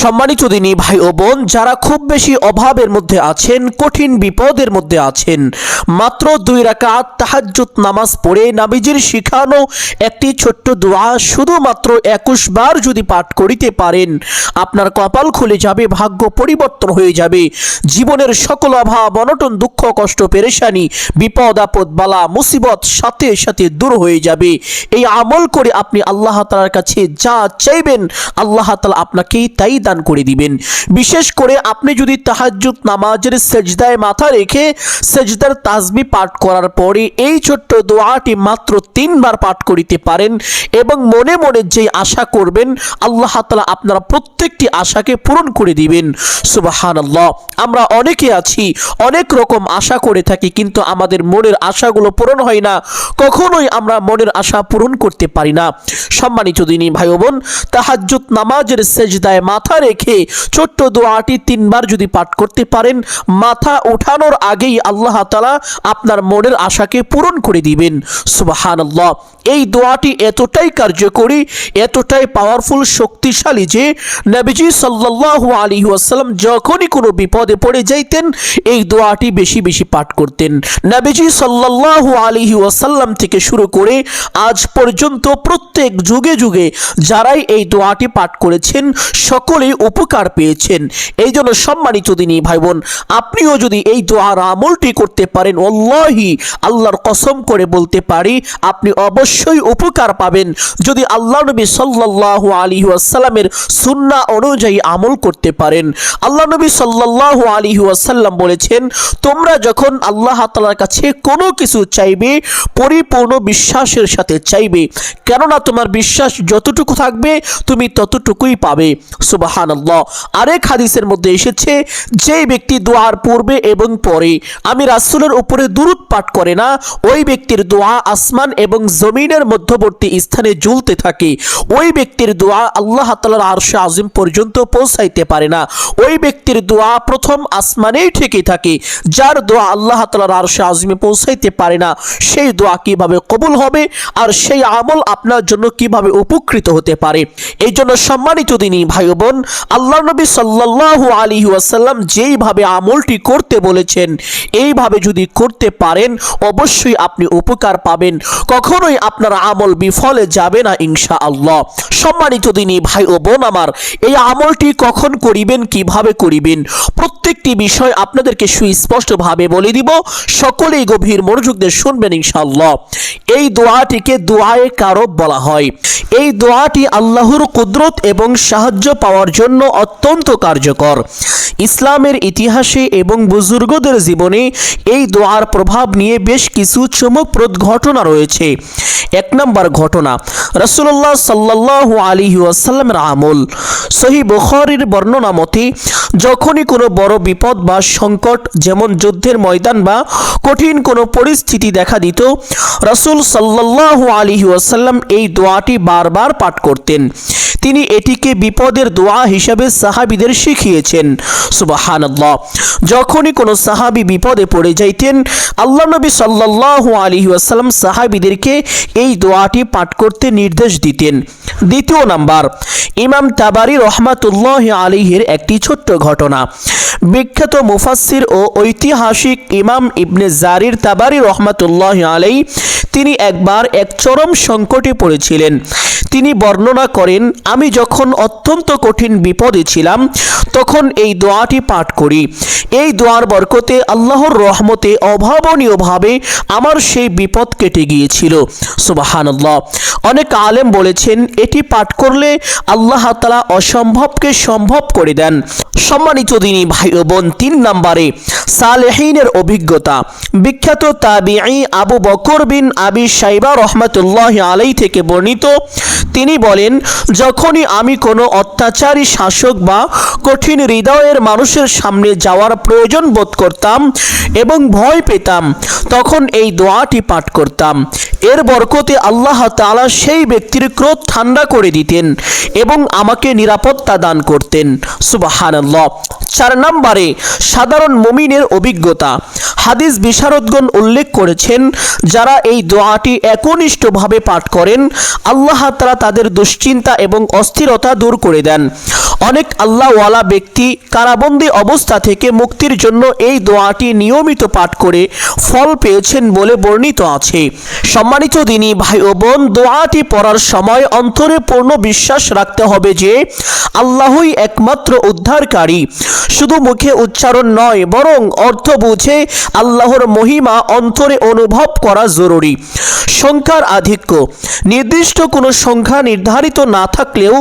সম্মানিত দিনী ভাই ও বোন, যারা খুব বেশি অভাবের মধ্যে আছেন, কঠিন বিপদের মধ্যে আছেন, মাত্র 2 রাকাত তাহাজ্জুদ নামাজ পড়ে নবীজির শিখানো একটি ছোট্ট দোয়া শুধুমাত্র 21 বার যদি পাঠ করিতে পারেন, আপনার কপাল খুলে যাবে, ভাগ্য পরিবর্তন হয়ে যাবে। জীবনের সকল অভাব, অনটন, দুঃখ, কষ্ট, পেরেশানি, বিপদ আপদ, বালা মুসিবত সাথে সাথে দূর হয়ে যাবে। এই আমল করে আপনি আল্লাহ তাআলার কাছে যা চাইবেন, আল্লাহ তাআলা আপনাকে তাই দান করে দিবেন। বিশেষ করে আপনি যদি তাহাজ্জুদ নামাজের সেজদায় মাথা রেখে সেজদার তাসবিহ পাঠ করার পরে এই ছোট্ট দোয়াটি মাত্র 3 বার পাঠ করিতে পারেন এবং মনে মনে যে আশা করবেন, আল্লাহ তাআলা আপনার প্রত্যেকটি আশাকে পূরণ করে দিবেন। সুবহানাল্লাহ। আমরা অনেকে আছি, অনেক রকম আশা করে থাকি, কিন্তু আমাদের মনের আশাগুলো পূরণ হয় না। কখনোই আমরা মনের আশা পূরণ করতে পারি না। সম্মানিত দিনী ভাই ও বোন, তাহাজ্জুদ নামাজের সেজদায় মাথা রেখে ছোট্ট দোয়াটি 3 বার যদি পাঠ করতে পারেন, মাথা উঠানোর আগেই আল্লাহ তাআলা আপনার মনের আশাকে পূরণ করে দিবেন। সুবহানাল্লাহ। এই দোয়াটি এতটাই কার্যকরী, এতটাই পাওয়ারফুল, শক্তিশালী যে নবীজি সাল্লাল্লাহু আলাইহি ওয়াসাল্লাম যখনই কোনো বিপদে পড়ে যাইতেন এই দোয়াটি বেশি বেশি পাঠ করতেন। নবীজি সাল্লাল্লাহু আলাইহি ওয়াসাল্লাম থেকে শুরু করে আজ পর্যন্ত প্রত্যেক যুগে যুগে যারাই এই দোয়াটি পাঠ করেছেন সকলেই উপকার পেয়েছেন। এই জন্য সম্মানিত দিনী ভাই বোন, আপনিও যদি এই দোয়ার আমলটি করতে পারেন, ওয়াল্লাহি আল্লাহর কসম করে বলতে পারি আপনি অবশ্যই উপকার পাবেন যদি আল্লাহ নবী সাল্লাল্লাহু আলাইহি ওয়াসাল্লামের সুন্নাহ অনুযায়ী আমল করতে পারেন। আল্লাহ নবী সাল্লাল্লাহু আলাইহি ওয়াসাল্লাম বলেছেন, তোমরা যখন আল্লাহ তাআলার কাছে কোনো কিছু চাইবে পরিপূর্ণ বিশ্বাসের সাথে চাইবে, কেননা তোমার বিশ্বাস যতটুকু থাকবে তুমি ততটুকুই পাবে। সুবহানাল্লাহ। আরেক হাদিসের মধ্যে এসেছে, যে ব্যক্তি দোয়ার পূর্বে এবং পরে আমি রাসূলের উপরে দুরূদ পাঠ করে না, ওই ব্যক্তির দোয়া আসমান এবং জমিনের মধ্যবর্তী স্থানে ঝুলতে থাকে। ওই ব্যক্তির দোয়া আল্লাহ তাআলার আরশে আজিম পর্যন্ত পৌঁছাইতে পারে না। ওই ব্যক্তির দোয়া প্রথম আসমানেই থেকে থাকে। যার দোয়া আল্লাহ তাআলার আরশে আজিমে পৌঁছাইতে পারে না, সেই দোয়া কিভাবে কবুল হবে আর সেই আমল আপনার জন্য কিভাবে উপকৃত হতে পারে? এই জন্য সম্মানিত দিনী ভাই বোন, আল্লাহ নবী সাল্লাল্লাহু আলাইহি ওয়াসাল্লাম যেইভাবে আমলটি করতে বলেছেন এইভাবে যদি করতে পারেন অবশ্যই আপনি উপকার পাবেন, কখনোই আপনার আমল বিফলে যাবে না ইনশাআল্লাহ। সম্মানিত দিনী ভাই ও বোন আমার, এই আমলটি কখন করিবেন, কিভাবে করিবেন, প্রত্যেকটি বিষয় আপনাদেরকে সুস্পষ্টভাবে বলে দিব। সকলেই গভীর মনোযোগ দিয়ে শুনবেন ইনশাআল্লাহ। এই দোয়াটিকে দোয়ায়ে কারব বলা হয়। এই দোয়াটি আল্লাহর কুদরত এবং সাহায্য পাওয়ার জন্য অত্যন্ত কার্যকর। ইসলামের ইতিহাসে এবং বুজুর্গদের জীবনে এই দোয়ার প্রভাব নিয়ে বেশ কিছু চমকপ্রদ ঘটনা রয়েছে। 1 নম্বর ঘটনা, রাসূলুল্লাহ সাল্লাল্লাহু আলাইহি ওয়াসাল্লামের আমল। সহিহ বুখারীর বর্ণনা মতে যখনই কোনো বড় বিপদ বা সংকট, যেমন যুদ্ধের ময়দান বা কঠিন কোনো পরিস্থিতি দেখা দিত, রাসূল সাল্লাল্লাহু আলাইহি ওয়াসাল্লাম এই দোয়াটি বারবার পাঠ করতেন। তিনি এটিকে বিপদের দোয়া হিসাবে সাহাবীদের শিখিয়েছেন। সুবহানাল্লাহ। যখনই কোনো সাহাবী বিপদে পড়ে যাইতেন, আল্লাহ নবী সাল্লাল্লাহু আলাইহি ওয়াসাল্লাম সাহাবীদেরকে এই দোয়াটি পাঠ করতে নির্দেশ দিতেন। 2 নাম্বার, ইমাম তাবারী রহমাতুল্লাহি আলাইহির একটি ছোট্ট ঘটনা। বিখ্যাত মুফাসসির ও ঐতিহাসিক ইমাম ইবনে জারির তাবারী রহমাতুল্লাহি আলাইহি তিনি একবার এক চরম সংকটে পড়েছিলেন। তিনি বর্ণনা করেন, আমি যখন অত্যন্ত কঠিন বিপদে ছিলাম তখন এই দোয়াটি পাঠ করি। এই দোয়ার বরকতে আল্লাহর রহমতে অভাবনীয়ভাবে আমার সেই বিপদ কেটে গিয়েছিল। সুবহানাল্লাহ। অনেক আলেম বলেছেন এটি পাঠ করলে আল্লাহ তাআলা অসম্ভবকে সম্ভব করে দেন। সম্মানিত দিনী ভাই ও বোন, 3 নম্বরে সালেহিনের অভিজ্ঞতা। বিখ্যাত তাবিঈ আবু বকর বিন আবি শাইবা রহমাতুল্লাহি আলাইহি থেকে বর্ণিত, তিনি বলেন, যখনই আমি কোনো অত্যাচারী শাসক বা কঠিন হৃদয়ের মানুষের সামনে যাওয়ার প্রয়োজন বোধ করতাম এবং ভয় পেতাম, তখন এই দোয়াটি পাঠ করতাম। এর বরকতে আল্লাহ তাআলা সেই ব্যক্তির ক্রোধ ঠান্ডা করে দিতেন এবং আমাকে নিরাপত্তা দান করতেন। সুবহানাল্লাহ। 4 নম্বরে সাধারণ মুমিনের অভিজ্ঞতা। হাদিস বিশারদগণ উল্লেখ করেছেন, যারা এই দোয়াটি একনিষ্ঠভাবে পাঠ করেন আল্লাহ তাআলা তাদের দুশ্চিন্তা এবং অস্থিরতা দূর করে দেন। অনেক আল্লাহওয়ালা ব্যক্তি কারাবন্দী অবস্থা থেকে মুক্তির জন্য এই দোয়াটি নিয়মিত পাঠ করে ফল পেয়েছেন বলে বর্ণিত আছে। সম্মানিত দিনী ভাই ও বোন, দোয়াটি পড়ার সময় অন্তরে পূর্ণ বিশ্বাস রাখতে হবে যে আল্লাহই একমাত্র উদ্ধারকারী। শুধু মুখে উচ্চারণ নয়, বরং অর্থ বুঝে আল্লাহর মহিমা অন্তরে অনুভব করা জরুরি। সংখ্যার আধিক্য, নির্দিষ্ট কোনো সংখ্যা নির্ধারিত না থাকলেও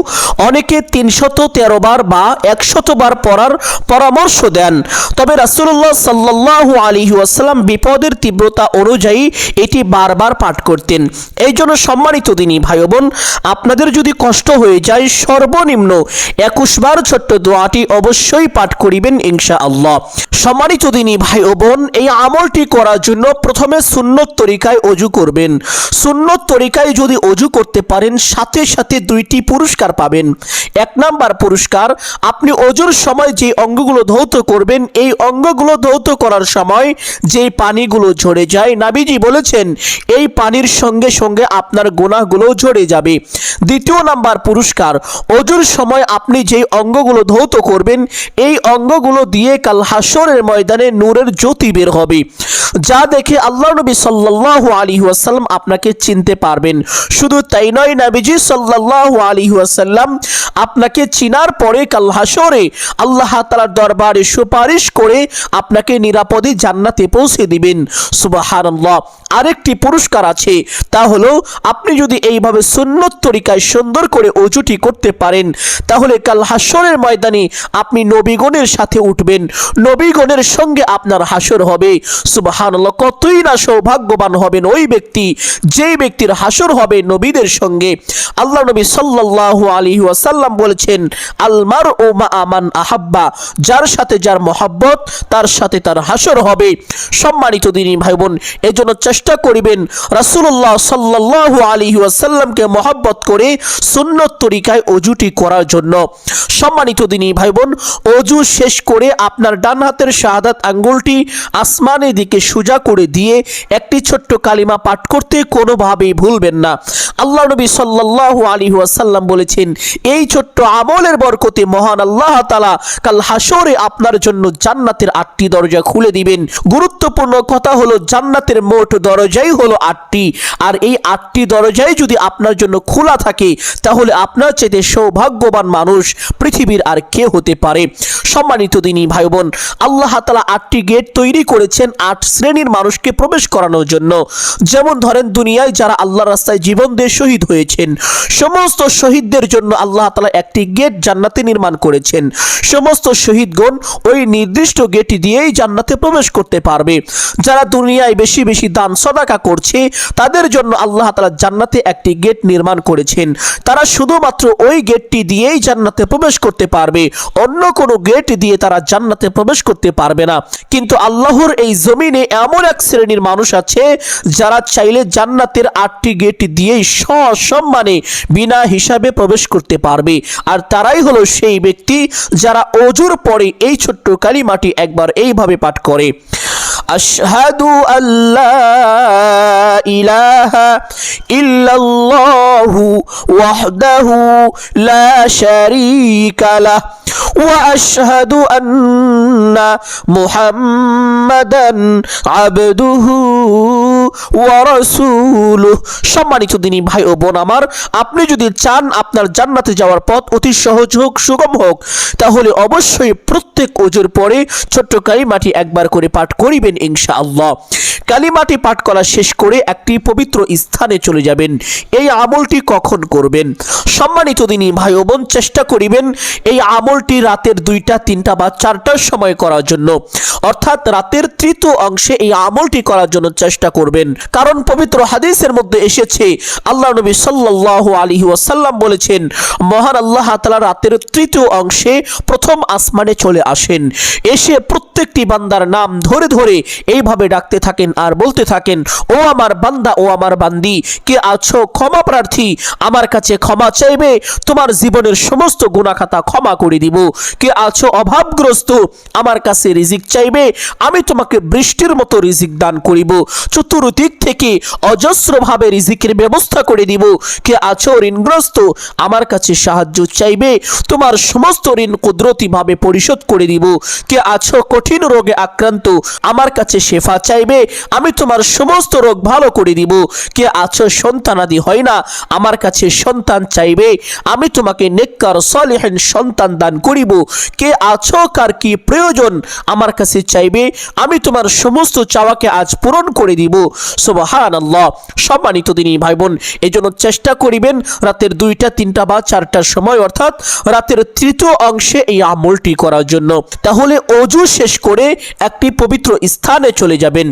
অনেকে 313 বার বা 100 বার পড়ার পরামর্শ দেন। তবে রাসূলুল্লাহ সাল্লাল্লাহু আলাইহি ওয়াসাল্লাম বিপদের তীব্রতা অনুযায়ী এটি বারবার পাঠ করতেন। এই জন্য সম্মানিত দিনী ভাই বোন, আপনাদের যদি কষ্ট হয়ে যায় সর্বনিম্ন 21 বার ছোট্ট দোয়াটি অবশ্যই পাঠ করিবেন ইনশাআল্লাহ। সম্মানিত দিনী ভাই ও বোন, এই আমলটি করার জন্য প্রথমে সুন্নত তরিকায় ওযু করবেন। সুন্নত তরিকায় যদি ওযু করতে পারেন সাথে সাথে 2টি পুরস্কার পাবেন। 1 নাম্বার পুরস্কার, আপনি ওযুর সময় যে অঙ্গগুলো ধৌত করবেন এই অঙ্গগুলো ধৌত করার সময় যে পানিগুলো ঝরে যায়, নবীজি বলেছেন এই পানির সঙ্গে সঙ্গে আপনার গুনাহগুলো ঝরে যাবে। 2য় নাম্বার পুরস্কার, ওযুর সময় আপনি যে অঙ্গগুলো ধৌত করবেন এই অঙ্গগুলো দিয়ে কাল হাশরের ময়দানে নূরের জ্যোতি বের হবে, যা দেখে আল্লাহ নবী সাল্লাল্লাহু আলাইহি ওয়াসাল্লাম আপনাকে চিনতে পারবেন। শুধু তাই নয়, নবীজি সাল্লাল্লাহু আলাইহি ওয়াসাল্লাম আপনাকে চিনার পরে কাল হাশরে আল্লাহ তাআলার দরবারে সুপারিশ করে আপনাকে নিরাপদে জান্নাতে পৌঁছে দিবেন। সুবহানাল্লাহ। আরেকটি পুরস্কার আছে, তা হলো আপনি যদি এইভাবে সুন্নত তরিকায় সুন্দর করে ওযুটি করতে পারেন তাহলে কাল হাশরের ময়দানে আপনি নবীগণের সাথে উঠবেন, নবীগণের সঙ্গে আপনার হাশর হবে। সুবহানাল্লাহ। কতই না সৌভাগ্যবান হবেন ওই ব্যক্তি যেই ব্যক্তির হাশর হবে নবীদের সঙ্গে। আল্লাহ নবী সাল্লাল্লাহু আলাইহি ওয়াসাল্লাম বলেছেন, আল মারউ মা মান আহাব্বা, যার সাথে যার মহব্বত তার সাথে তার হাশর হবে। সম্মানিত দিনী ভাই বোন, এজন্য চেষ্টা করিবেন রাসূলুল্লাহ সাল্লাল্লাহু আলাইহি ওয়াসাল্লামকে মহব্বত করে সুন্নত তরিকায় ওযুটি করার জন্য। সম্মানিত দিনী ভাই বোন, ওযু শেষ করে আপনার ডান হাতের শাহাদাত আঙ্গুলটি আসমানের দিকে সোজা করে দিয়ে একটি ছোট্ট কালিমা পাঠ করতে কোনোভাবেই ভুলবেন না। আল্লাহ নবী সাল্লাল্লাহু আলাইহি ওয়াসাল্লাম বলেছেন, এই ছোট্ট আমলের বরকতে মহান আল্লাহ তাআলা কাল হাশরে আপনার জন্য জান্নাতের 8টি দরজা খুলে দিবেন। গুরুত্বপূর্ণ কথা হলো জান্নাতের মোট দরজাই হলো 8টি, আর এই 8টি দরজাই যদি আপনার জন্য খোলা থাকে তাহলে আপনার চাইতে সৌভাগ্যবান মানুষ পৃথিবীর আর কে হতে পারে। সম্মানিত দিনী ভাই বোন, আল্লাহ তাআলা 8টি গেট তৈরি করেছেন 8 শ্রেণীর মানুষকে প্রবেশ করানোর জন্য। যেমন ধরেন, দুনিয়ায় যারা আল্লাহর রাস্তায় জীবন দিয়ে শহীদ হয়েছেন সমস্ত শহীদদের জন্য আল্লাহ তাআলা একটি গেট জান্নাতে নির্মাণ করেছেন। সমস্ত শহীদগণ ওই নির্দিষ্ট গেট দিয়েই জান্নাতে প্রবেশ করতে পারবে। যারা দুনিয়ায় বেশি বেশি দান সদাকা করছে তাদের জন্য আল্লাহ তাআলা জান্নাতে একটি গেট নির্মাণ করেছেন। তারা শুধুমাত্র ওই গেটটি দিয়েই জান্নাতে প্রবেশ করতে পারবে, অন্য কোনো গেট দিয়ে তারা জান্নাতে প্রবেশ করতে পারবে না। কিন্তু আল্লাহর এই জমিনে এমন এক শ্রেণীর মানুষ আছে যারা চাইলে জান্নাতের 8টি গেট দিয়েই সসম্মানে বিনা হিসাবে প্রবেশ করতে পারবে। আর তারাই হলো সেই ব্যক্তি যারা ওযুর পরে এই ছোট্ট কালিমাটি একবার এইভাবে পাঠ করে, আশহাদু আল্লা ইলাহা ইল্লাল্লাহু ওয়াহদাহু লা শারীকা লাহ ওয়া আশহাদু আন্না মুহাম্মাদান আবদুহু ওয়া রাসূলুহু। সম্মানিত দিনী ভাই ও বোন আমার, আপনি যদি চান আপনার জান্নাতে যাওয়ার পথ অতি সহজ হোক, সুগম হোক, তাহলে অবশ্যই প্রত্যেক ওযুর পরে ছোট্ট কালিমাটি একবার করে পাঠ করিবেন ইনশাআল্লাহ। কালিমাটি পাঠ করা শেষ করে একটি পবিত্র স্থানে চলে যাবেন। এই আমলটি কখন করবেন? সম্মানিত দিনী ভাই ও বোন, চেষ্টা করিবেন এই আমলটি রাতের 2টা, 3টা বা 4টার সময় করার জন্য, অর্থাৎ রাতের 3য় অংশে এই আমলটি করার জন্য চেষ্টা করবেন। কারণ পবিত্র হাদিসের মধ্যে এসেছে আল্লাহ নবী সাল্লাল্লাহু আলাইহি ওয়াসাল্লাম বলেছেন, মহান আল্লাহ তাআলা রাতের 3য় অংশে প্রথম আসমানে চলে আসেন, এসে প্রত্যেকটি বান্দার নাম ধরে ধরে এইভাবে ডাকতে থাকেন আর বলতে থাকেন, ও আমার বান্দা, ও আমার বান্দি, কে আছো ক্ষমা প্রার্থী, আমার কাছে ক্ষমা চাইবে, তোমার জীবনের সমস্ত গুনাহ খাতা ক্ষমা করে দিব। কে আছো অভাবগ্রস্ত, আমার কাছে রিজিক চাইবে, আমি তোমাকে বৃষ্টির মতো রিজিক দান করিব, চতুর্দিক থেকে অজস্রভাবে রিজিকের ব্যবস্থা করে দিব। কে আছো ঋণগ্রস্ত, আমার কাছে সাহায্য চাইবে, তোমার সমস্ত ঋণ কুদরতিভাবে পরিশোধ করে দিব। কে আছো কঠিন রোগে আক্রান্ত, আমার কাছে শেফা চাইবে, আমি তোমার সমস্ত রোগ ভালো করে দিব। কে আছো সন্তানাদি হয় না, আমার কাছে সন্তান চাইবে, আমি তোমাকে নেককার সালিহিন সন্তান দান করিব। কে আছো কার কি প্রয়োজন, আমার কাছে চাইবে, আমি তোমার সমস্ত চাওয়াকে আজ পূরণ করে দিব। সুবহানাল্লাহ। সম্মানিত দিনী ভাই বোন, এজন্য চেষ্টা করিবেন রাতের 2টা 3টা বা 4টার সময়, অর্থাৎ রাতের তৃতীয় অংশে এই আমলটি করার জন্য। তাহলে অজু শেষ করে একটি পবিত্র স্থানে চলে যাবেন,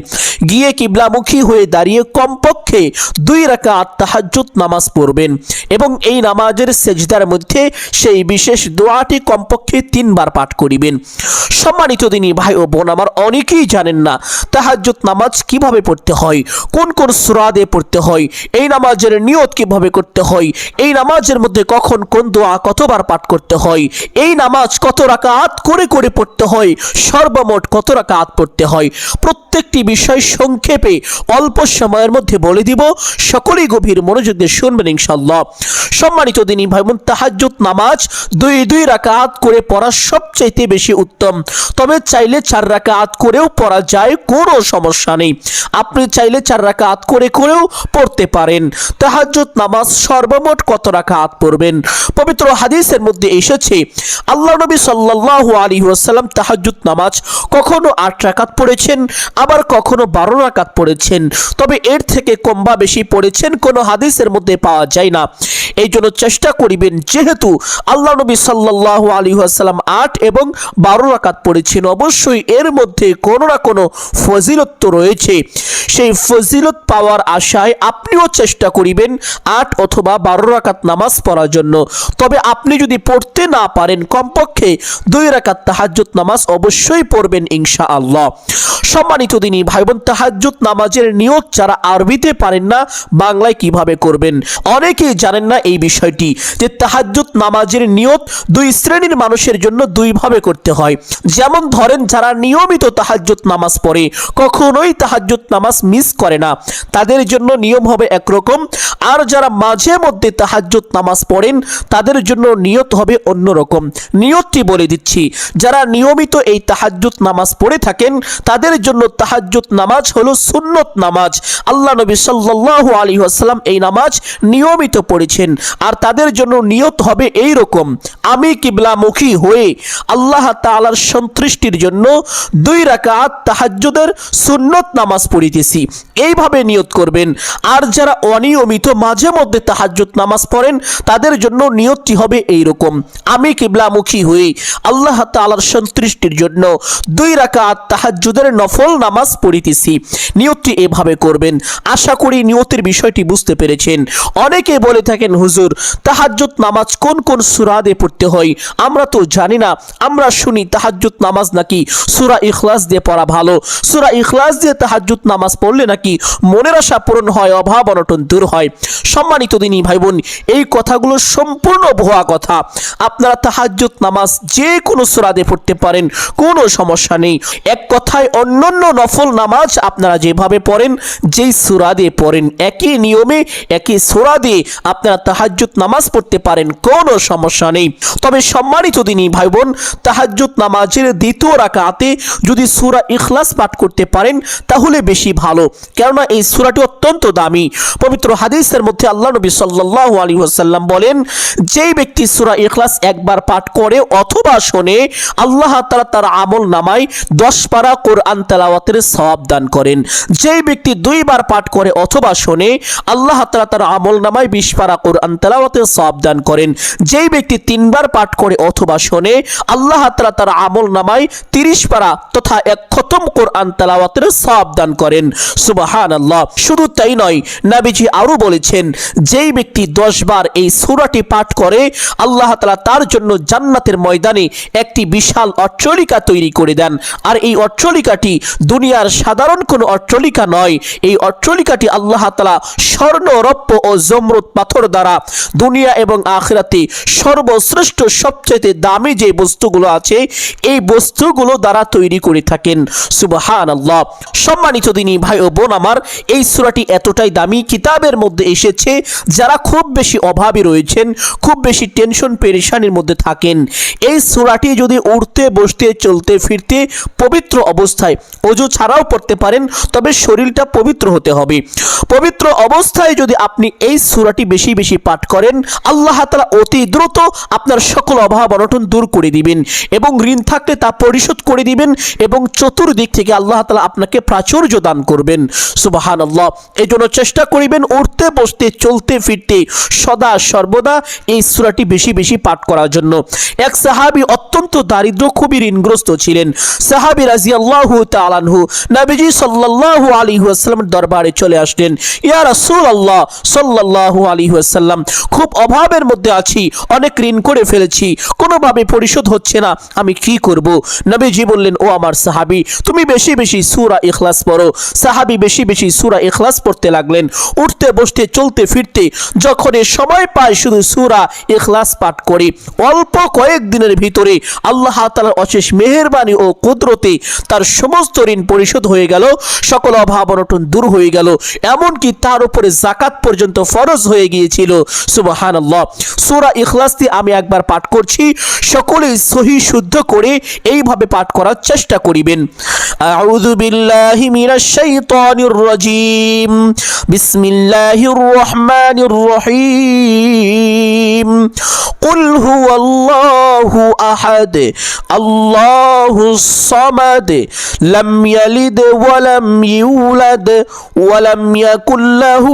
গিয়ে কিবলামুখী হয়ে দাঁড়িয়ে কমপক্ষে 2 রাকাত তাহাজ্জুদ নামাজ পড়বেন এবং এই নামাজের সেজদার মধ্যে সেই বিশেষ দোয়াটি কমপক্ষে 3 বার পাঠ করিবেন। সম্মানিত দিনী ভাই ও বোন আমার, অনেকেই জানেন না তাহাজ্জুদ নামাজ কিভাবে পড়তে হয়, কোন কোন সূরা দিয়ে পড়তে হয়, এই নামাজের নিয়ত কিভাবে করতে হয়, এই নামাজের মধ্যে কখন কোন দোয়া কতবার পাঠ করতে হয়, এই নামাজ কত রাকাত করে করে পড়তে হয়, সর্বমোট কত রাকাত পড়তে হয়, প্রত্যেকটি বিষয় সংক্ষেপে অল্প সময়ের মধ্যে বলে দিব। সকলেই গভীর মনোযোগ দিয়ে শুনবেন ইনশাআল্লাহ। সম্মানিত দিনী ভাই বোন, তাহাজ্জুদ নামাজ 2 রাকাত করে পড়া সবচাইতে বেশি উত্তম, তবে চাইলে 4 রাকাত করেও পড়া যায়, কোনো সমস্যা নেই। আপনি চাইলে 4 রাকাত করে করেও পড়তে পারেন। তাহাজ্জুদ নামাজ সর্বমোট কত রাকাত পড়বেন? পবিত্র হাদিসের মধ্যে এসেছে আল্লাহ নবী সাল্লাল্লাহু আলাইহি ওয়াসাল্লাম তাহাজ্জুদ নামাজ কখনো 8 রাকাত পড়েছেন, আবার কখনো 12 রাকাত পড়েছেন, তবে এর থেকে কম বা বেশি পড়েছেন কোনো হাদিসের মধ্যে পাওয়া যায় না। এই জন্য চেষ্টা করিবেন, যেহেতু আল্লাহ নবী সাল্লাল্লাহু আলাইহি ওয়াসাল্লাম 8 এবং 12 রাকাত পড়েছেন, অবশ্যই এর মধ্যে কোনো না কোনো ফজিলত তো রয়েছে। সেই ফজিলত পাওয়ার আশায় আপনিও চেষ্টা করিবেন 8 অথবা 12 রাকাত নামাজ পড়ার জন্য। তবে আপনি যদি পড়তে না পারেন, কমপক্ষে 2 রাকাত তাহাজ্জুদ নামাজ অবশ্যই পড়বেন ইনশাআল্লাহ। সম্মানিত দিনী ভাই বোন, তাহাজ্জুদ নামাজের নিয়ত যারা আরবিতে পারেন না, বাংলায় কিভাবে করবেন অনেকেই জানেন না এই বিষয়টি, যে তাহাজ্জুদ নামাজের নিয়ত 2 শ্রেণীর মানুষের জন্য 2 ভাবে করতে হয়। যেমন ধরেন, যারা নিয়মিত তাহাজ্জুদ নামাজ পড়ে, কখনোই তাহাজ্জুদ নামাজ মিস করে না, তাদের জন্য নিয়ম হবে একরকম, আর যারা মাঝে মধ্যে তাহাজ্জুদ নামাজ পড়েন তাদের জন্য নিয়ত হবে অন্যরকম। নিয়তটি বলে দিচ্ছি, যারা নিয়মিত এই তাহাজ্জুদ নামাজ পড়ে থাকেন তাদের জন্য তাহাজ্জুদ নামাজ হলো সুন্নত নামাজ। আল্লাহ নবী সাল্লাল্লাহু আলাইহি ওয়াসাল্লাম এই নামাজ নিয়মিত পড়েছেন, আর তাদের জন্য নিয়ত হবে এই রকম, আমি কিবলামুখী হয়ে আল্লাহ তাআলার সন্তুষ্টির জন্য 2 রাকাত তাহাজ্জুদের সুন্নত নামাজ পড়িতেছি, এইভাবে নিয়ত করবেন। আর যারা অনিয়মিত মাঝে মধ্যে তাহাজ্জুদ নামাজ পড়েন তাদের জন্য নিয়তটি হবে এই রকম, আমি কিবলামুখী হয়ে আল্লাহ তাআলার সন্তুষ্টির জন্য 2 রাকাত তাহাজ্জুদের নফল নামাজ পড়িতেছি, নিয়তটি এভাবে করবেন। আশা করি নিয়তের বিষয়টি বুঝতে পেরেছেন। অনেকে বলে থাকেন, হুজুর তাহাজ্জুদ নামাজ কোন কোন সূরা দিয়ে পড়তে হয়, আমরা তো জানি না, আমরা শুনি তাহাজ্জুদ নামাজ নাকি সূরা ইখলাস দিয়ে পড়া ভালো, সূরা ইখলাস দিয়ে তাহাজ্জুদ নামাজ পড়লে নাকি মনের আশা পূরণ হয়, অভাব অনটন দূর হয়। সম্মানিত দিনী ভাই বোন, এই কথাগুলো সম্পূর্ণ ভুয়া কথা। আপনারা তাহাজ্জুদ নামাজ যে কোনো সূরা দিয়ে পড়তে পারেন, কোনো সমস্যা নেই। এক কথায় অন্যান্য নফল নামাজ আপনারা যেভাবে পড়েন, যেই সূরা দিয়ে পড়েন, একই নিয়মে একই সূরা দিয়ে আপনারা তাহাজ্জুদ নামাজ পড়তে পারেন, কোনো সমস্যা নেই। তবে সম্মানিত দিনী ভাই বোন, তাহাজ্জুদ নামাজের 2য় রাকাতে যদি সূরা ইখলাস পাঠ করতে পারেন তাহলে বেশি ভালো, কেননা এই সূরাটি অত্যন্ত দামি। পবিত্র হাদিসের মধ্যে আল্লাহ নবী সাল্লাল্লাহু আলাইহি ওয়াসাল্লাম বলেন, যেই ব্যক্তি সূরা ইখলাস একবার পাঠ করে অথবা শোনে, আল্লাহ তাআলা তার আমল নামায় 10 পারা কোরআন তেলাওয়াতের সওয়াব দান করেন। যেই ব্যক্তি 2 বার পাঠ করে অথবা শোনে, আল্লাহ তাআলা তার আমল নামায় 20 পারা কোরআন তেলাওয়াতের সওয়াব দান করেন। যেই ব্যক্তি 3 বার পাঠ করে অথবা শোনে, আল্লাহ তাআলা তার আমল নামায় 30 পারা তথা 1 খতম কোরআন তেলাওয়াতের সওয়াব দান করেন। সুবহানাল্লাহ। শুধু তাই নয়, নবীজি আরো বলেছেন, যেই ব্যক্তি 10 বার এই সূরাটি পাঠ করে, আল্লাহ তাআলা তার জন্য জান্নাতের ময়দানে একটি বিশাল অট্টালিকা তৈরি করে দেন। আর এই অট্টালিকাটি দুনিয়ার সাধারণ কোনো অট্টালিকা নয়, এই অট্টালিকাটি আল্লাহ তাআলা স্বর্ণ, রৌপ্য ও জমরুদ পাথর দ্বারা দুনিয়া এবং আখিরাতে সর্বশ্রেষ্ঠ সবচেয়ে মধ্যে দামি যে বস্তুগুলো আছে এই বস্তুগুলো দ্বারা তৈরি করে থাকেন। সুবহানাল্লাহ। সম্মানিত দিনী ভাই ও বোন আমার, এই সূরাটি এতটাই দামি, কিতাবের মধ্যে এসেছে যারা খুব বেশি অভাবী রয়েছেন, খুব বেশি টেনশন পেরেশানির মধ্যে থাকেন, এই সূরাটি যদি উঠতে বসতে চলতে ফিরতে পবিত্র অবস্থায়, ওযু ছাড়াও পড়তে পারেন, তবে শরীরটা পবিত্র হতে হবে। পবিত্র অবস্থায় যদি আপনি এই সূরাটি বেশি বেশি পাঠ করেন, আল্লাহ তাআলা অতি দ্রুত আপনার সকল অভাব অনটন দূর করে দিবেন এবং ঋণ থাকলে তা পরিশোধ করে দিবেন এবং চতুর্দিক থেকে আল্লাহ তাআলা আপনাকে প্রাচুর্য দান করবেন। সুবহানাল্লাহ। এই জন্য চেষ্টা করিবেন উঠতে বসতে চলতে ফিরতে সদা সর্বদা এই সূরাটি বেশি বেশি পাঠ করার জন্য। এক সাহাবী অত্যন্ত দারিদ্র, খুবই ঋণগ্রস্ত ছিলেন। সাহাবী রাদিয়াল্লাহু তাআলা আনহু নবীজি সাল্লাল্লাহু আলাইহি ওয়াসাল্লামের দরবারে চলে আসলেন। ইয়া রাসূলুল্লাহ সাল্লাল্লাহু আলাইহি ওয়াসাল্লাম, খুব অভাবের মধ্যে আছি, অনেক ঋণ করে ফেলেছি, কোনোভাবে পরিশোধ হচ্ছে না, আমি কি করব? নবীজি বললেন, ও আমার সাহাবী, তুমি বেশি বেশি সূরা ইখলাস পড়ো। সাহাবী বেশি বেশি সূরা ইখলাস পড়তে লাগলেন। উঠতে বসতে চলতে ফিরতে যখন সময় পায় শুধু সূরা ইখলাস পাঠ করে। অল্প কয়েকদিনের ভিতরে আল্লাহ তাআলার অশেষ মেহেরবানি ও কুদরতে তার সমস্ত ঋণ পরিশোধ হয়ে গেল, সকল অভাব অনটন দূর হয়ে গেল, এমনকি তার উপরে যাকাত পর্যন্ত ফরজ হয়ে গিয়েছিল। সুবহানাল্লাহ। সূরা ইখলাসটি আমি একবার পাঠ করছি, সকলেই সহি শুদ্ধ করে এইভাবে পাঠ করার চেষ্টা করিবেন। আউযু বিল্লাহি মিনাশ শাইতানির রাজীম। বিসমিল্লাহির রহমানির রহিম। কুল হুয়াল্লাহু আহাদ আল্লাহুস সামাদ লাম ইয়ালিদ ওয়া লাম ইউলাদ ওয়া লাম ইয়াকুল লাহু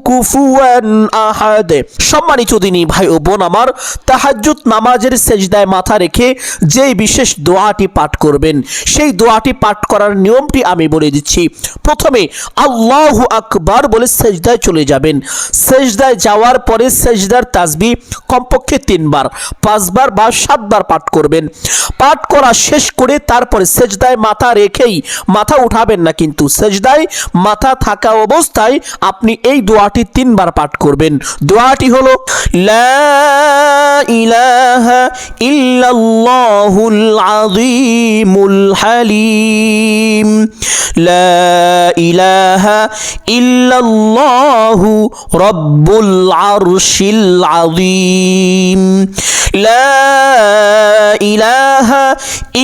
কুফুয়ান আহাদ। সম্মানিত দিনী ভাই ও বোন আমার, তাহাজ্জুদ নামাজের সেজদায় মাথা রেখে যেই বিশেষ দোয়াটি পাঠ করবেন, সেই দোয়াটি পাঠ করার নিয়মটি আমি বলে দিচ্ছি। প্রথমে আল্লাহু আকবার বলে সেজদায় চলে যাবেন। সেজদায় যাওয়ার পরে সেজদার তাসবিহ কমপক্ষে 3 বার, 5 বার বা 7 বার পাঠ করবেন। পাঠ করা শেষ করে তারপরে সেজদায় মাথা রেখেই, মাথা উঠাবেন না, কিন্তু সেজদায় মাথা থাকা অবস্থায় আপনি এই দোয়াটি 3 বার পাঠ করবেন। দোয়াটি হলো লা ইলাহা ইল্লাল্লাহুল আযীমুল হালিম। লা ইলাহা ইল্লাল্লাহু রাব্বুল আরশিল আযীম। লা ইলাহা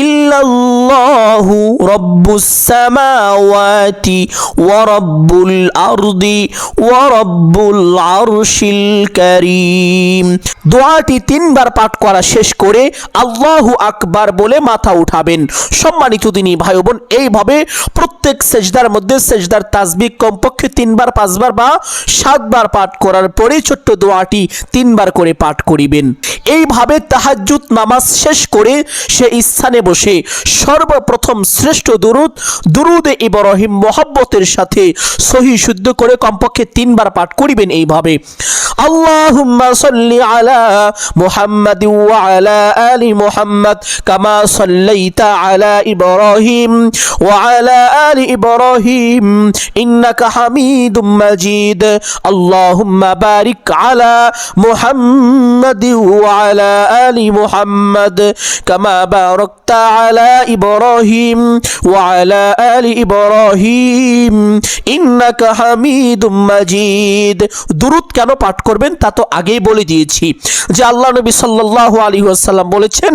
ইল্লাল্লাহু রাব্বুস সামাওয়াতি ওয়া রাব্বুল আরদি ওয়া রাব্বুল আরশিল কারীম। দোয়াটি 3 বার পাঠ করা শেষ করে আল্লাহু আকবার বলে মাথা উঠাবেন। সম্মানিত দিনী ভাই বোন, এইভাবে প্রত্যেক সেজদার মধ্যে সেজদার তাসবিহ কমপক্ষে 3 বার, 5 বার বা 7 বার পাঠ করার পরে ছোট্ট দোয়াটি 3 বার করে পাঠ করিবেন। এইভাবে তাহাজ্জুদ নামাজ শেষ করে সে স্থানে বসে সর্বপ্রথম শ্রেষ্ঠ দুরুদে ইব্রাহিম মুহাব্বতের সাথে সহি শুদ্ধ করে কমপক্ষে 3 বার পাঠ করিবেন। এইভাবে আল্লাহুম্মা সাল্লি আলা মুহাম্মাদ ওয়া আলা আলি মুহাম্মাদ কামা সাল্লাইতা আলা ইব্রাহিম ওয়া আলা আলি ইব্রাহিম ইন্নাকা হামিদুম মাজিদ। আল্লাহুম্মা বারিক আলা মুহাম্মাদ ওয়া আলা আলি মুহাম্মাদ কামা বারাকতা আলা ইব্রাহিম ওয়া আলা আলি ইব্রাহিম ইন্নাকা হামিদুম মাজিদ। দুরূদ কেন পাঠ করবেন তা তো আগেই বলে দিয়েছি, যে আল্লাহ নবী সাল্লাল্লাহু আলাইহি ওয়াসাল্লাম বলেছেন,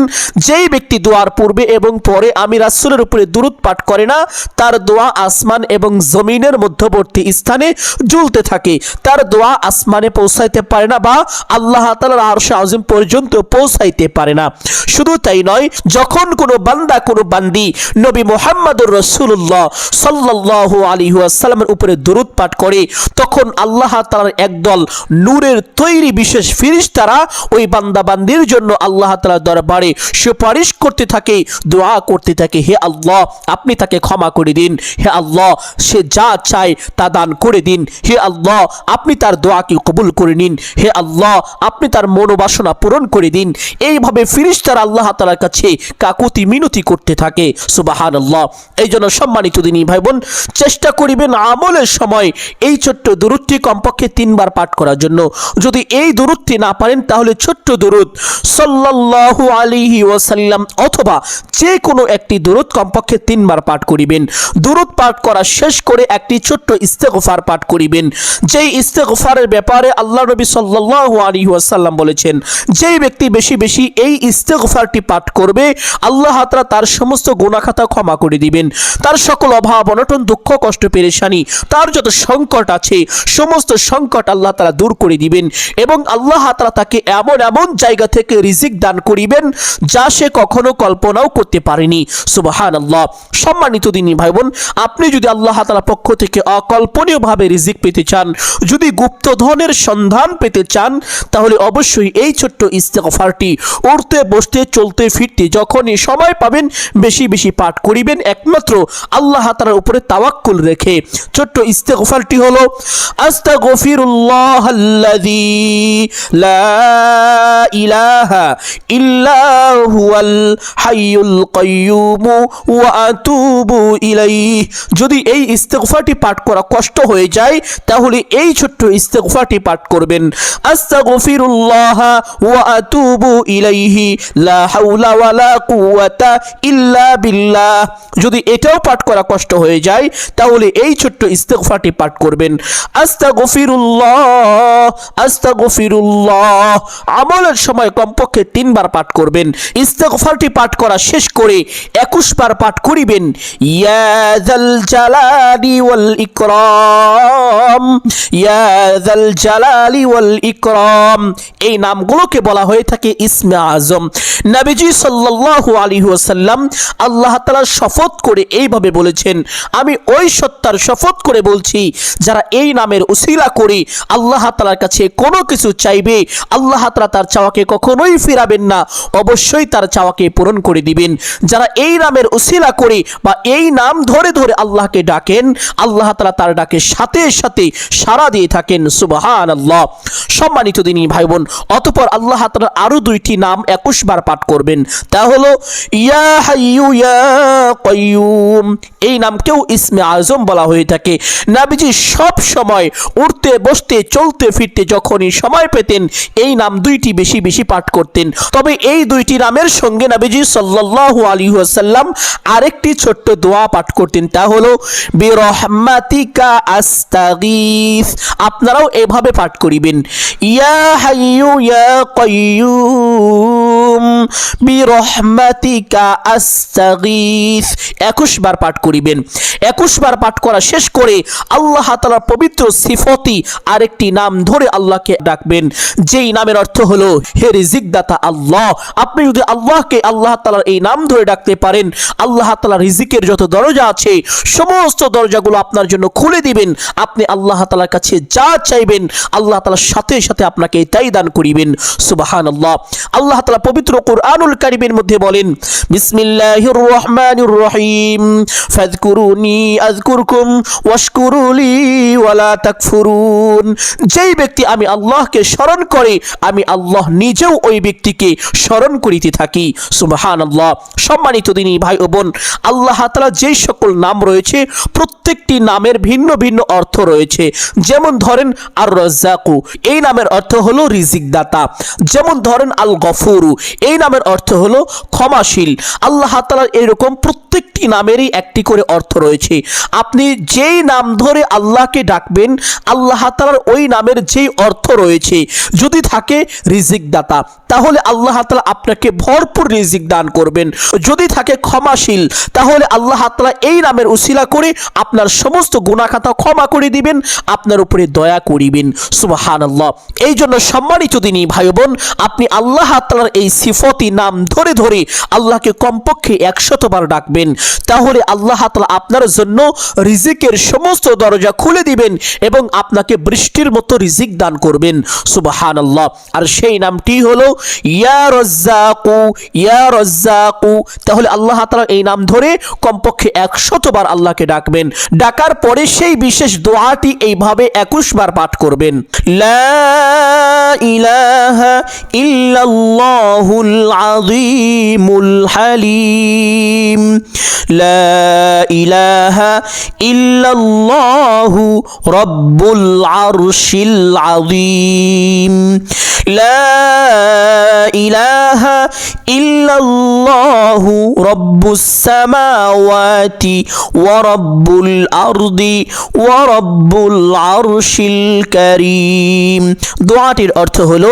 যেই ব্যক্তি দোয়ার পূর্বে এবং পরে আমি রাসূলের উপরে দুরূদ পাঠ করে না, তার দোয়া আসমান এবং জমিনের মধ্যবর্তী স্থানে ঝুলতে থাকে, তার দোয়া আসমানে পৌঁছাইতে পারে না বা আল্লাহ তাআলার আরশে আযম পর্যন্ত পৌঁছাইতে পারে না। শুধু তাই নয়, যখন কোনো বান্দা কোনো বান্দি নবী মুহাম্মদুর রাসূলুল্লাহ সাল্লাল্লাহু আলাইহি ওয়াসাল্লামের উপরে দুরূদ পাঠ করে, তখন আল্লাহ তাআলার একদল নূরের তৈরি বিশেষ ফেরেশতারা ওই বান্দা বান্দির জন্য আল্লাহ তাআলার দরবারে সুপারিশ করতে থাকে, দোয়া করতে থাকে, হে আল্লাহ আপনি তাকে ক্ষমা করে দিন, দিন। হে আল্লাহ, সে যা চায় তা দান করে দিন। হে আল্লাহ, আপনি তার দোয়াকে কবুল করে নিন। হে আল্লাহ, আপনি তার মনোবাসনা পূরণ করে দিন। এইভাবে ফেরেশতারা আল্লাহ তাআলার কাছে কাকুতি মিনতি করতে থাকে। সুবহানাল্লাহ। এই জন্য সম্মানিত দিনী ভাই বোন, চেষ্টা করিবেন আমলের সময় এই ছোট্ট দুরূদটি কমপক্ষে 3 বার পাঠ করার জন্য। যদি এই দুরূদটি না পারেন তাহলে ছোট্ট দুরূদ সাল্লাল্লাহু আলাইহি ওয়াসাল্লাম অথবা যে কোনো একটি দুরূদ কমপক্ষে 3 বার পাঠ করিবেন। দুরূদ পাঠ করা শেষ করে একটি ছোট্ট ইস্তেগফার পাঠ করিবেন। যেই ইস্তেগফারের ব্যাপারে আল্লাহ নবী সাল্লাল্লাহু আলাইহি ওয়াসাল্লাম বলেছেন, যেই ব্যক্তি বেশি বেশি এই ইস্তেগফারটি পাঠ করবে আল্লাহ তাআলা তার সমস্ত গুনাহ খাতা ক্ষমা করে দিবেন। তার সকল অভাব অনটন দুঃখ কষ্ট পেরেশানি, তার যত সংকট আছে সমস্ত সংকট আল্লাহ তাআলা দূর করে দিবেন এবং আল্লাহ তাআলা তাকে এমন এমন জায়গা থেকে রিজিক দান করিবেন যা সে কখনো কল্পনাও করতে পারেনি। সুবহানাল্লাহ। সম্মানিত দিনী ভাই বোন, আপনি যদি আল্লাহ তাআলার পক্ষ থেকে অকল্পনীয়ভাবে রিজিক পেতে চান, যদি গুপ্তধনের সন্ধান পেতে চান, তাহলে অবশ্যই এই ছোট্ট ইস্তেগফারটি উঠতে বসতে চলতে ফিরতে যখনই সময় পাবেন বেশি বেশি পাঠ করিবেন, একমাত্র আল্লাহ তাআলার উপরে তাওয়াক্কুল রেখে। ছোট্ট ইস্তেগফারটি হলো আস্তাগফিরুল্লাহাল্লাযী লা ইলাহা ইল্লা হুয়াল হাইয়ুল কাইয়্যুম ওয়া আতুবু ইলাইহি। যদি এই ইস্তেগফারটি পাঠ করা কষ্ট হয়ে যায় তাহলে এই ছোট্ট ইস্তেগফারটি পাঠ করবেন, আস্তাগফিরুল্লাহ ওয়া আতুবু ইলাইহি লা হাওলা ওয়ালা কুওয়াতা ইল্লা বিল্লাহ। যদি এটাও পাঠ করা কষ্ট হয়ে যায় তাহলে এই ছোট্ট ইস্তেগফারটি পাঠ করবেন, আস্তাগফিরুল্লাহ আস্তাগফিরুল্লাহ। আমলের সময় কমপক্ষে 3 বার পাঠ করবেন। ইস্তেগফারটি পাঠ করা শেষ করে 21 বার পাঠ করিবেন, ইয়া যাল জালালি ওয়াল ইকরাম, ইয়া যাল জালালি ওয়াল ইকরাম। এই নামগুলোকে বলা হয়ে থাকে ইসমে আজম। নবীজি সাল্লাল্লাহু আলাইহি ওয়াসাল্লাম আল্লাহ তাআলার শপথ করে এইভাবে বলেছেন, আমি ওই সত্তার শপথ করে বলছি যারা এই নামের উসিলা করে আল্লাহ তাআলার কাছে কোনো কিছু চাইবে, আল্লাহ তাআলা তার চাওয়াকে কখনোই ফিরাবেন না, অবশ্যই তার চাওয়াকে পূরণ করে দিবেন। যারা এই নামের উসিলা করে বা এই নাম ধরে ধরে আল্লাহকে ডাকেন, আল্লাহ তাআলা তার ডাকে সাথে সাথে সাড়া দিয়ে থাকেন। সুবহানাল্লাহ। সম্মানিত দিনী ভাই বোন, অতঃপর আল্লাহ তাআলার আরো 2টি নাম 21 বার পাঠ করবেন, তা হলো ইয়া হাইয়ু ইয়া কাইয়্যুম। এই নামকেও ইসমে আজম বলা হয়ে থাকে। নবীজি সব সময় উঠতে বসতে চলতে ফিরতে যখনই সময় পেতেন এই নাম 2টি বেশি বেশি পাঠ করতেন। তবে এই 2টি নামের সঙ্গে নবীজি সাল্লাল্লাহু আলাইহি ওয়াসাল্লাম আরেকটি ছোট্ট দোয়া পাঠ করতেন, তা হলো বিরহমাতিকা আস্তাগীথ। আপনারাও এভাবে পাঠ করিবেন, ইয়া হাইয়ু ইয়া কাইয়্যুম বিরহমাতিকা আস্তাগীথ। 21 বার পাঠ করিবেন। 21 বার পাঠ করা শেষ করে আল্লাহ তাআলার পবিত্র সিফতি আরেকটি নাম ধরে আল্লাহকে ডাকবেন, যেই নামের অর্থ হলো হে রিজিক দাতা আল্লাহ। আপনি যদি আল্লাহকে আল্লাহ তাআলার এই নাম ধরে ডাকতে পারেন, আল্লাহ তাআলা রিজিকের যত দরজা আছে সমস্ত দরজাগুলো আপনার জন্য খুলে দিবেন। আপনি আল্লাহ তাআলার কাছে যা চাইবেন আল্লাহ তাআলার সাথে সাথে আপনাকে তাই দান করিবেন। সুবহানাল্লাহ। আল্লাহ তাআলা পবিত্র কুরআনুল কারীমের মধ্যে বলেন, বিসমিল্লাহির রহমানির রহিম, ফাযকুরুনি আযকুরকুম ওয়াশকুরুলি ওয়ালা তাকফুরুন। যেই ব্যক্তি আমি আল্লাহকে স্মরণ করে আমি আল্লাহ নিজেও ওই ব্যক্তিকে স্মরণ করিতে থাকি। সুবহানাল্লাহ। সম্মানিত দিনী ভাই ও বোন, আল্লাহ তাআলা যেই সকল নাম রয়েছে প্রত্যেকটি নামের ভিন্ন ভিন্ন অর্থ রয়েছে। যেমন ধরেন আর রাজ্জাকু, এই নামের অর্থ হলো রিজিক দাতা। যেমন ধরেন আল গফুরু, এই নামের অর্থ হলো ক্ষমাশীল। আল্লাহ তাআলার এরকম প্রত্যেকটি নামেরই একটি করে অর্থ রয়েছে। আপনি যেই নাম ধরে আল্লাহকে ডাকবেন আল্লাহ তাআলার ওই নামের যেই অর্থ রয়েছে যদি থাকে রিজিক দাতা, তাহলে আল্লাহ তাআলা আপনাকে ভরপুর রিজিক দান করবেন। যদি থাকে ক্ষমাশীল, তাহলে আল্লাহ তাআলা এই নামের উসিলা করে আপনার সমস্ত গুনাহ খাতা ক্ষমা করে দিবেন, আপনার উপরে দয়া করিবেন। সুবহানাল্লাহ। এই জন্য সম্মানিত দিনী ভাই বোন, আপনি আল্লাহ তাআলার এই সিফতি নাম ধরে ধরে আল্লাহকে কমপক্ষে 100 বার ডাকবেন, তাহলে আল্লাহ তাআলা আপনার জন্য রিজিকের সমস্ত দরজা খুলে দিবেন এবং আপনাকে বৃষ্টির মতো রিজিক দান করবেন। সুবহানাল্লাহ। আর সেই নামটি হলো ইয়া রাজ্জাকু, ইয়া রাজ্জাকু। তাহলে আল্লাহ তাআলা এই নাম ধরে কমপক্ষে 100 বার আল্লাহকে ডাকবেন। ডাকার পরে সেই বিশেষ দোয়াটি এইভাবে 21 বার পাঠ করবেন। লা ইলাহা ইল্লাল্লাহুল আযীমুল হালিম, লা ইলাহা ইল্লাল্লাহু রাব্বুল আরশিল আযীম, লা ইলাহা ইল্লাল্লাহু রাব্বুস সামাওয়াতি ওয়া রাব্বুল আরদি ওয়া রাব্বুল আরশিল কারীম। দোয়াটির অর্থ হলো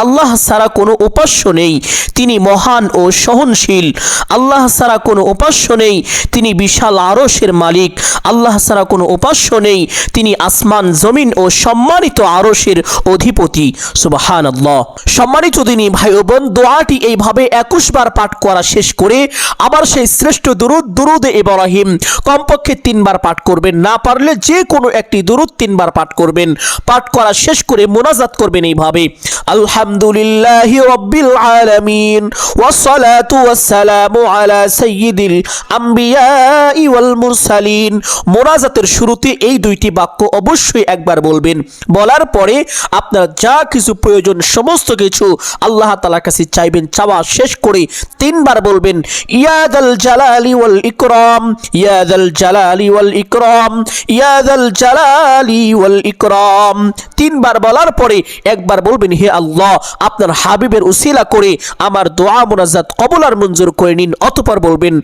আল্লাহ ছাড়া কোনো উপাস্য নেই, তিনি মহান ও সহনশীল। আল্লাহ ছাড়া কোনো উপাস্য নেই, তিনি বিশাল আরশের মালিক। আল্লাহ ছাড়া কোনো উপাস্য নেই, তিনি আসমান জমিন ও সম্মানিত আরশের অধিপতি। সুবহানাল্লাহ। সম্মানিত দিনী ভাই ও বোন, দোয়াটি এইভাবে 21 বার পাঠ করা শেষ করে আবার সেই শ্রেষ্ঠ দুরুদে ইব্রাহিম কমপক্ষে 3 বার পাঠ করবেন। না পারলে যে কোনো একটি দুরুদ 3 বার পাঠ করবেন। পাঠ করা শেষ করে মোনাজাত করবেন এইভাবে, আলহামদুলিল্লাহি রাব্বিল আলামিন ওয়াসসালাতু ওয়াসসালামু আলা সাইয়্যিদিল আম্বিয়াই ওয়াল মুরসালিন। মোনাজাতের শুরুতে এই 2টি বাক্য অবশ্যই একবার বলবেন। বলার পরে আপনার যা কিছু প্রয়োজন সমস্ত কিছু আল্লাহ তাআলার কাছে চাইবেন। চাওয়া শেষ করে 3 বার বলবেন, ইয়া যাল জালালি ওয়াল ইকরাম, ইয়া যাল জালালি ওয়াল ইকরাম, ইয়া যাল জালালি ওয়াল ইকরাম। 3 বার বলার পরে একবার বলবেন, হে আল্লাহ, আপনার হাবিবের উসিলা করে আমার দোয়া মুনাজাত কবুল আর মঞ্জুর করে নিন। অতঃপর বলবেন,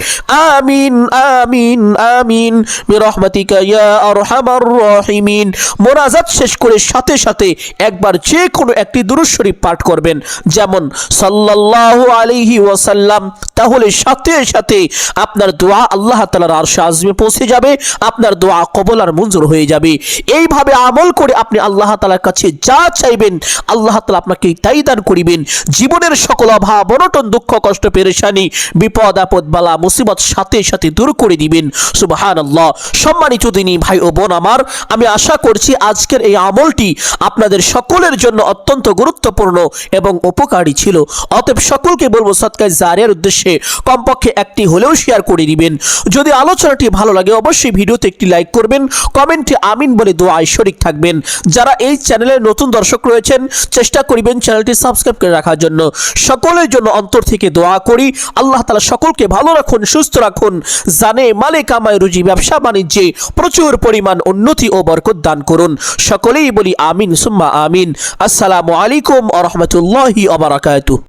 আমিন আমিন আমিন বিরহমাতিকা ইয়া আরহামার রাহিমিন। মুনাজাত শেষ করে সাথে সাথে একবার যে কোনো একটি দুরূদ শরীফ পাঠ করবেন, যেমন সাল্লাল্লাহু আলাইহি ওয়াসাল্লাম। তাহলে সাথে সাথে আপনার দোয়া আল্লাহ তাআলার আরশে আযমে পৌঁছে যাবে, আপনার দোয়া কবুল আর মঞ্জুর হয়ে যাবে। এইভাবে আমল করে আপনি আল্লাহ তাআলার কাছে যা চাইবেন আল্লাহ তাআলা আপনাকে তাই দান করিবেন। জীবনের সকল অভাব অনটন দুঃখ কষ্ট পেরেশানি বিপদ আপদ বালা মুসিবত সাথে সাথে দূর করে দিবেন। সুবহানাল্লাহ। সম্মানিত দিনী ভাই ও বোন আমার, আমি আশা করছি আজকের এই আমলটি আপনাদের সকলের জন্য অত্যন্ত গুরুত্বপূর্ণ এবং উপকারী ছিল। অতএব সকলকে বলবো সদকায়ে জারিয়ার উদ্দেশ্যে কমপক্ষে একটি হলেও শেয়ার করে দিবেন। যদি আলোচনাটি ভালো লাগে অবশ্যই ভিডিওতে একটি লাইক করবেন, কমেন্টে আমিন বলে দোয়ায় শরীক থাকবেন। যারা এই চ্যানেলের নতুন দর্শক রয়েছেন চেষ্টা করিবেন চ্যানেলটি সাবস্ক্রাইব করে রাখার জন্য। সকলের জন্য অন্তর থেকে দোয়া করি আল্লাহ তাআলা সকলকে ভালো রাখুন, সুস্থ রাখুন, জানে মালে কামায় রুজি ব্যবসা বাণিজ্যে প্রচুর পরিমাণ উন্নতি ও বরকত দান করুন। সকলেই বলি আমিন সুম্মা আমিন। আসসালামু আলাইকুম ওয়া রাহমাতুল্লাহি ওয়া বারাকাতুহু।